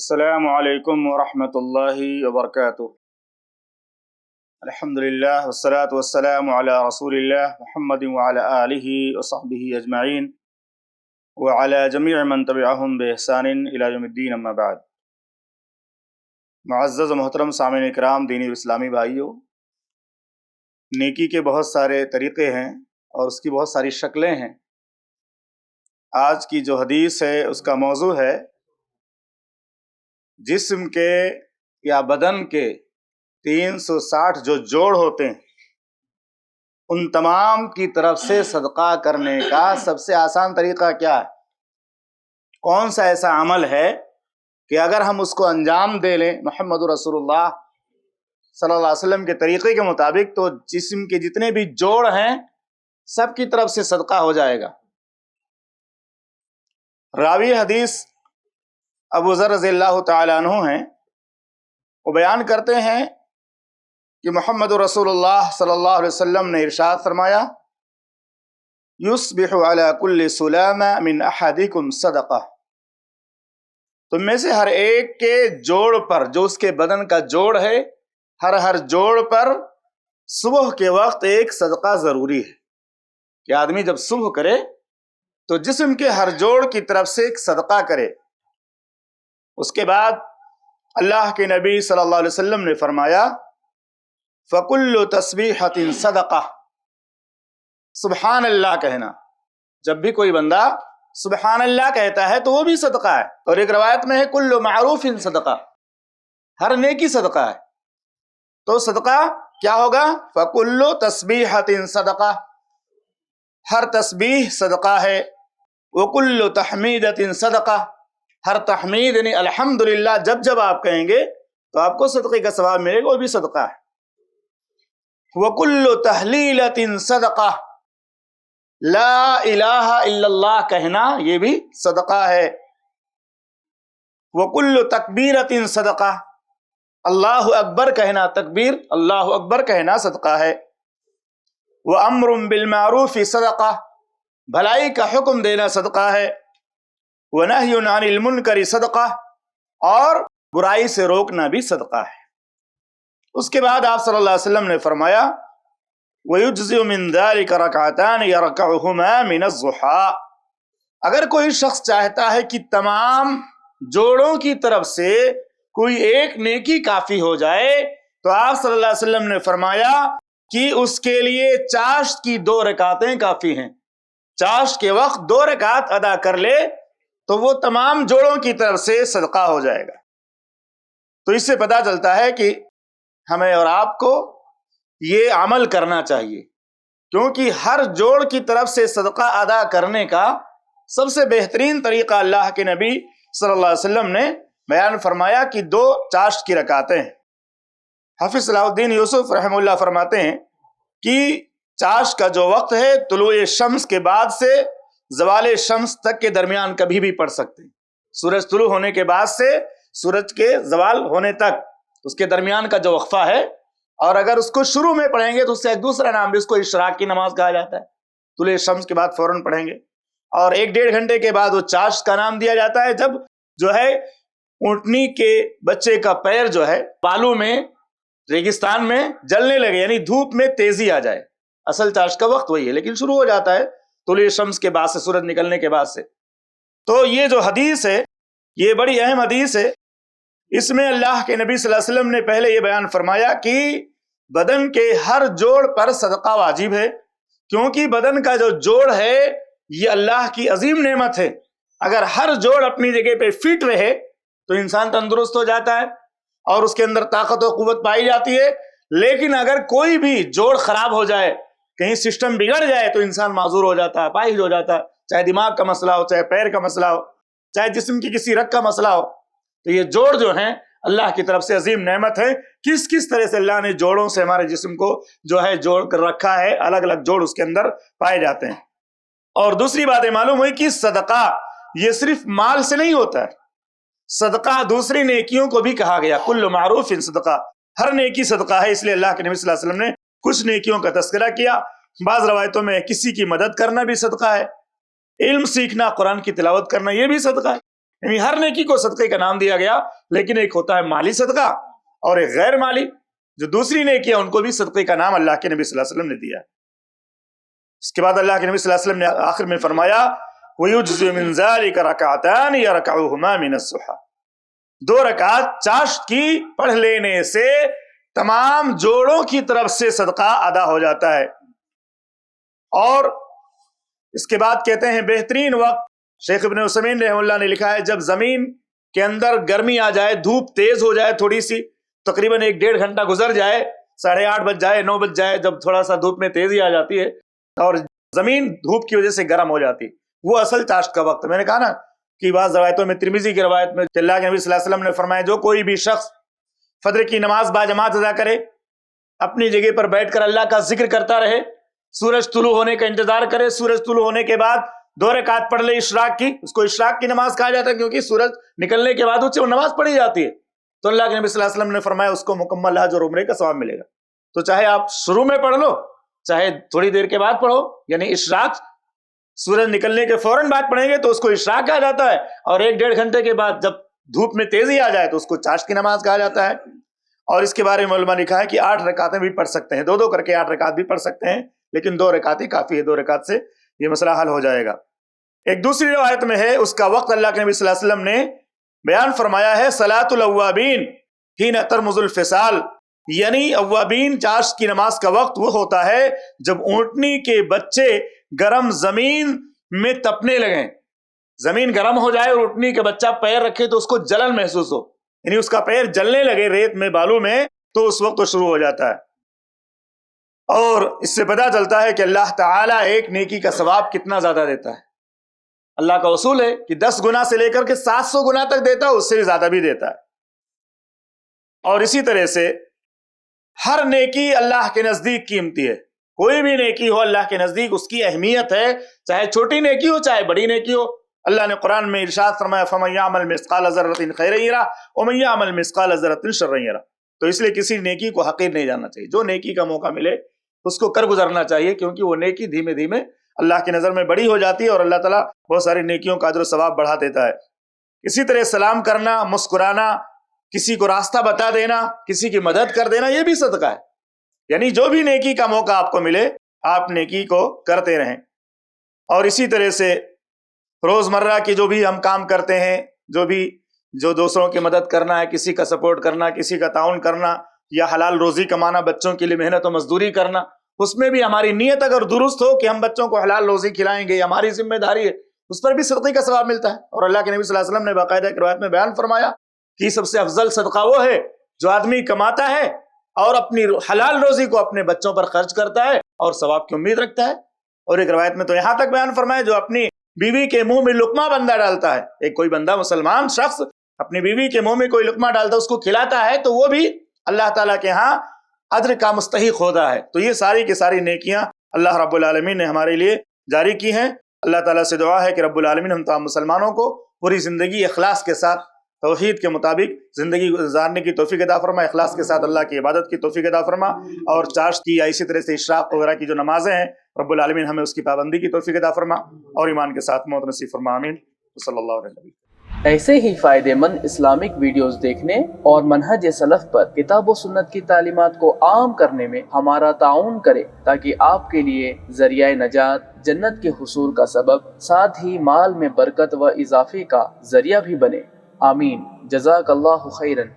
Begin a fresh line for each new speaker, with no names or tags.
السلام علیکم ورحمۃ اللہ وبرکاتہ۔ الحمدللہ والصلاة والسلام علی رسول اللہ محمد وعلی آلہ وصحبہ اجمعین وعلی جمیع من تبعہم بإحسان الی یوم الدین، اما بعد۔ معزز و محترم سامعین اکرام، دینی و اسلامی بھائیوں، نیکی کے بہت سارے طریقے ہیں اور اس کی بہت ساری شکلیں ہیں۔ آج کی جو حدیث ہے اس کا موضوع ہے جسم کے یا بدن کے 360 جو جوڑ ہوتے ہیں ان تمام کی طرف سے صدقہ کرنے کا سب سے آسان طریقہ کیا ہے؟ کون سا ایسا عمل ہے کہ اگر ہم اس کو انجام دے لیں محمد رسول اللہ صلی اللہ علیہ وسلم کے طریقے کے مطابق تو جسم کے جتنے بھی جوڑ ہیں سب کی طرف سے صدقہ ہو جائے گا۔ راوی حدیث ابو ذر رضی اللہ تعالیٰ عنہ ہیں، وہ بیان کرتے ہیں کہ محمد رسول اللہ صلی اللہ علیہ وسلم نے ارشاد فرمایا، یصبح علی کل سلامہ من احدکم صدقہ، تم میں سے ہر ایک کے جوڑ پر، جو اس کے بدن کا جوڑ ہے، ہر جوڑ پر صبح کے وقت ایک صدقہ ضروری ہے کہ آدمی جب صبح کرے تو جسم کے ہر جوڑ کی طرف سے ایک صدقہ کرے۔ اس کے بعد اللہ کے نبی صلی اللہ علیہ وسلم نے فرمایا، فَكُلُّ تَسْبِيحَةٍ صَدَقَةٌ، سبحان اللہ کہنا، جب بھی کوئی بندہ سبحان اللہ کہتا ہے تو وہ بھی صدقہ ہے۔ اور ایک روایت میں ہے کُلُّ مَعْرُوفٍ صَدَقَةٌ، ہر نیکی صدقہ ہے۔ تو صدقہ کیا ہوگا؟ فَكُلُّ تَسْبِيحَةٍ صَدَقَةٌ، ہر تسبیح صدقہ ہے۔ وَكُلُّ تَحْمِيدَةٍ صَدَقَةٌ، ہر تحمید یعنی الحمدللہ جب آپ کہیں گے تو آپ کو صدقے کا ثواب ملے گا، وہ بھی صدقہ ہے۔ وَكُلُّ تَحْلِيلَةٍ صَدَقَةٌ، لا الہ الا اللہ کہنا یہ بھی صدقہ ہے۔ وَكُلُّ تَكْبِيرَةٍ صَدَقَةٌ، اللہ اکبر کہنا، تکبیر اللہ اکبر کہنا صدقہ ہے۔ وَأَمْرٌ بِالْمَعْرُوفِ صَدَقَةٌ، بھلائی کا حکم دینا صدقہ ہے۔ وَنَهْيٌ عَنِ الْمُنْكَرِ صَدَقَةٌ، اور برائی سے روکنا بھی صدقہ ہے۔ اس کے بعد آپ صلی اللہ علیہ وسلم نے فرمایا، وَيُجْزِئُ مِنْ ذَلِكَ رَكْعَتَانِ يَرْكَعُهُمَا مِنَ الضُّحَىٰ، اگر کوئی شخص چاہتا ہے کہ تمام جوڑوں کی طرف سے کوئی ایک نیکی کافی ہو جائے تو آپ صلی اللہ علیہ وسلم نے فرمایا کہ اس کے لیے چاشت کی 2 رکعتیں کافی ہیں۔ چاشت کے وقت 2 رکعت ادا کر لے تو وہ تمام جوڑوں کی طرف سے صدقہ ہو جائے گا۔ تو اس سے پتہ چلتا ہے کہ ہمیں اور آپ کو یہ عمل کرنا چاہیے، کیونکہ ہر جوڑ کی طرف سے صدقہ ادا کرنے کا سب سے بہترین طریقہ اللہ کے نبی صلی اللہ علیہ وسلم نے بیان فرمایا کہ 2 چاشت کی رکعتیں ہیں۔ حافظ صلاح الدین یوسف رحمہ اللہ فرماتے ہیں کہ چاشت کا جو وقت ہے طلوع شمس کے بعد سے زوال شمس تک کے درمیان کبھی بھی پڑھ سکتے ہیں۔ سورج طلوع ہونے کے بعد سے سورج کے زوال ہونے تک اس کے درمیان کا جو وقفہ ہے، اور اگر اس کو شروع میں پڑھیں گے تو اس سے ایک دوسرا نام بھی اس کو اشراق کی نماز کہا جاتا ہے، طلوع شمس کے بعد فوراً پڑھیں گے۔ اور 1-1.5 گھنٹے کے بعد وہ چاشت کا نام دیا جاتا ہے، جب جو ہے اونٹنی کے بچے کا پیر جو ہے بالوں میں ریگستان میں جلنے لگے، یعنی دھوپ میں تیزی آ جائے۔ اصل چاشت کا وقت وہی ہے، لیکن شروع ہو جاتا ہے طلوع شمس کے بعد سے، سورج نکلنے کے بعد سے۔ تو یہ جو حدیث ہے یہ بڑی اہم حدیث ہے۔ اس میں اللہ کے نبی صلی اللہ علیہ وسلم نے پہلے یہ بیان فرمایا کہ بدن کے ہر جوڑ پر صدقہ واجب ہے، کیونکہ بدن کا جو جوڑ ہے یہ اللہ کی عظیم نعمت ہے۔ اگر ہر جوڑ اپنی جگہ پہ فٹ رہے تو انسان تندرست ہو جاتا ہے اور اس کے اندر طاقت و قوت پائی جاتی ہے، لیکن اگر کوئی بھی جوڑ خراب ہو جائے، کہیں سسٹم بگڑ جائے تو انسان معذور ہو جاتا ہے، پاہج ہو جاتا ہے، چاہے دماغ کا مسئلہ ہو، چاہے پیر کا مسئلہ ہو، چاہے جسم کی کسی رگ کا مسئلہ ہو۔ تو یہ جوڑ جو ہیں اللہ کی طرف سے عظیم نعمت ہے۔ کس طرح سے اللہ نے جوڑوں سے ہمارے جسم کو جو ہے جوڑ کر رکھا ہے، الگ الگ جوڑ اس کے اندر پائے جاتے ہیں۔ اور دوسری بات معلوم ہوئی کہ صدقہ یہ صرف مال سے نہیں ہوتا ہے، صدقہ دوسری نیکیوں کو بھی کہا گیا، کل معروف صدقہ، ہر نیکی صدقہ ہے۔ اس لیے اللہ کے نبی صلی اللہ علیہ وسلم نے کچھ نیکیوں کا تذکرہ کیا۔ بعض روایتوں میں کسی کی مدد کرنا بھی صدقہ ہے، علم سیکھنا، قرآن کی تلاوت کرنا یہ بھی صدقہ ہے۔ یعنی ہر نیکی کو صدقے کا نام دیا گیا، لیکن ایک ہوتا ہے مالی صدقہ اور ایک غیر مالی، جو دوسری نیکی ہے ان کو بھی صدقے کا نام اللہ کے نبی صلی اللہ علیہ وسلم نے دیا ہے۔ اس کے بعد اللہ کے نبی صلی اللہ علیہ وسلم نے آخر میں فرمایا وَيُجْزِ مِنْ ذَلِكَ رَكَعَتَانِ يَرْكَعُهُمَا مِنَ الصُّبْحِ، 2 رکعت چاشت کی پڑھ لینے سے تمام جوڑوں کی طرف سے صدقہ ادا ہو جاتا ہے۔ اور اس کے بعد کہتے ہیں بہترین وقت، شیخ ابن عثیمین رحمہ اللہ نے لکھا ہے، جب زمین کے اندر گرمی آ جائے، دھوپ تیز ہو جائے تھوڑی سی، تقریباً 1-1.5 گھنٹہ گزر جائے، 8:30 بج جائے، 9 بج جائے، جب تھوڑا سا دھوپ میں تیزی آ جاتی ہے اور زمین دھوپ کی وجہ سے گرم ہو جاتی، وہ اصل چاشت کا وقت ہے۔ میں نے کہا نا کہ بعض روایتوں میں، ترمذی کی روایت میں، کہ اللہ کے نبی صلی اللہ علیہ وسلم نے فرمایا جو کوئی بھی شخص فجر کی نماز باجماعت ادا کرے، اپنی جگہ پر بیٹھ کر اللہ کا ذکر کرتا رہے، سورج طلوع ہونے کا انتظار کرے، سورج طلوع ہونے کے بعد 2 رکعت پڑھ لے اشراق کی، اس کو اشراق کی نماز کہا جاتا ہے کیونکہ سورج نکلنے کے بعد اس سے وہ نماز پڑھی جاتی ہے، تو اللہ کے نبی صلی اللہ علیہ وسلم نے فرمایا اس کو مکمل حج اور عمرے کا ثواب ملے گا۔ تو چاہے آپ شروع میں پڑھ لو، چاہے تھوڑی دیر کے بعد پڑھو، یعنی اشراق سورج نکلنے کے فوراً بعد پڑھیں گے تو اس کو اشراق کہا جاتا ہے، اور 1-1.5 گھنٹے کے بعد جب دھوپ میں تیزی آ جائے تو اس کو چاشت کی نماز کہا جاتا ہے۔ اور اس کے بارے میں علماء نے لکھا ہے کہ 8 رکعتیں بھی پڑھ سکتے ہیں، 2 کر کے 8 رکعت بھی پڑھ سکتے ہیں، لیکن 2 رکعت ہی کافی ہے، 2 رکعت سے یہ مسئلہ حل ہو جائے گا۔ ایک دوسری روایت میں ہے، اس کا وقت اللہ کے نبی صلی اللہ علیہ وسلم نے بیان فرمایا ہے صلاۃ الاوابین حین ترمز الفصال، یعنی اوابین چاشت کی نماز کا وقت وہ ہوتا ہے جب اونٹنی کے بچے گرم زمین میں تپنے لگیں، زمین گرم ہو جائے اور اونٹنی کے بچہ پیر رکھے تو اس کو جلن محسوس ہو، یعنی اس کا پیر جلنے لگے ریت میں، بالوں میں، تو اس وقت وہ شروع ہو جاتا ہے۔ اور اس سے پتہ چلتا ہے کہ اللہ تعالیٰ ایک نیکی کا ثواب کتنا زیادہ دیتا ہے۔ اللہ کا اصول ہے کہ 10 گنا سے لے کر کے 700 گنا تک دیتا ہے، اس سے بھی زیادہ بھی دیتا ہے۔ اور اسی طرح سے ہر نیکی اللہ کے نزدیک قیمتی ہے، کوئی بھی نیکی ہو اللہ کے نزدیک اس کی اہمیت ہے، چاہے چھوٹی نیکی ہو چاہے بڑی نیکی ہو۔ اللہ نے قرآن میں ارشاد فرمایا فَمَن يَعْمَلْ مِثْقَالَ ذَرَّةٍ خَيْرًا يَرَهُ وَمَن يَعْمَلْ مِثْقَالَ ذَرَّةٍ شَرًّا يَرَهُ۔ تو اس لیے کسی نیکی کو حقیر نہیں جاننا چاہیے، جو نیکی کا موقع ملے اس کو کر گزرنا چاہیے، کیونکہ وہ نیکی دھیمے دھیمے اللہ کی نظر میں بڑی ہو جاتی ہے اور اللہ تعالیٰ بہت ساری نیکیوں کا اجر و ثواب بڑھا دیتا ہے۔ اسی طرح سلام کرنا، مسکرانا، کسی کو راستہ بتا دینا، کسی کی مدد کر دینا، یہ بھی صدقہ ہے۔ یعنی جو بھی نیکی کا موقع آپ کو ملے آپ نیکی کو کرتے رہیں۔ اور اسی طرح سے روزمرہ کی جو بھی ہم کام کرتے ہیں، جو دوسروں کی مدد کرنا ہے، کسی کا سپورٹ کرنا، کسی کا تعاون کرنا، یا حلال روزی کمانا، بچوں کے لیے محنت و مزدوری کرنا، اس میں بھی ہماری نیت اگر درست ہو کہ ہم بچوں کو حلال روزی کھلائیں گے، ہماری ذمہ داری ہے، اس پر بھی صدقے کا ثواب ملتا ہے۔ اور اللہ کے نبی صلی اللہ علیہ وسلم نے باقاعدہ ایک روایت میں بیان فرمایا کہ سب سے افضل صدقہ وہ ہے جو آدمی کماتا ہے اور اپنی حلال روزی کو اپنے بچوں پر خرچ کرتا ہے اور ثواب کی امید رکھتا ہے۔ اور ایک روایت میں تو یہاں تک بیان فرمایا جو اپنی بیوی کے منہ میں لقمہ بندہ ڈالتا ہے، ایک کوئی بندہ مسلمان شخص اپنی بیوی کے منہ میں کوئی لقمہ ڈالتا ہے، اس کو کھلاتا ہے، تو وہ بھی اللہ تعالیٰ کے ہاں اجر کا مستحق ہوتا ہے۔ تو یہ ساری کی ساری نیکیاں اللہ رب العالمین نے ہمارے لیے جاری کی ہیں۔ اللہ تعالیٰ سے دعا ہے کہ رب العالمین ہم تمام مسلمانوں کو پوری زندگی اخلاص کے ساتھ توحید کے مطابق زندگی گزارنے کی توفیق عطا فرما، اخلاص کے ساتھ اللہ کی عبادت کی توفیق عطا فرما، اور چاشت کی یا اسی طرح سے اشراق وغیرہ کی جو نمازیں ہیں رب العالمین ہمیں اس کی پابندی کی توفیق عطا فرما اور ایمان کے ساتھ موت نصیب فرما، آمین۔ صلی اللہ علیہ وسلم۔
ایسے ہی فائدہ مند اسلامک ویڈیوز دیکھنے اور منہج سلف پر کتاب و سنت کی تعلیمات کو عام کرنے میں ہمارا تعاون کرے تاکہ آپ کے لیے ذریعہ نجات، جنت کے حصول کا سبب، ساتھ ہی مال میں برکت و اضافے کا ذریعہ بھی بنے۔ آمین۔ جزاک اللہ خیرن۔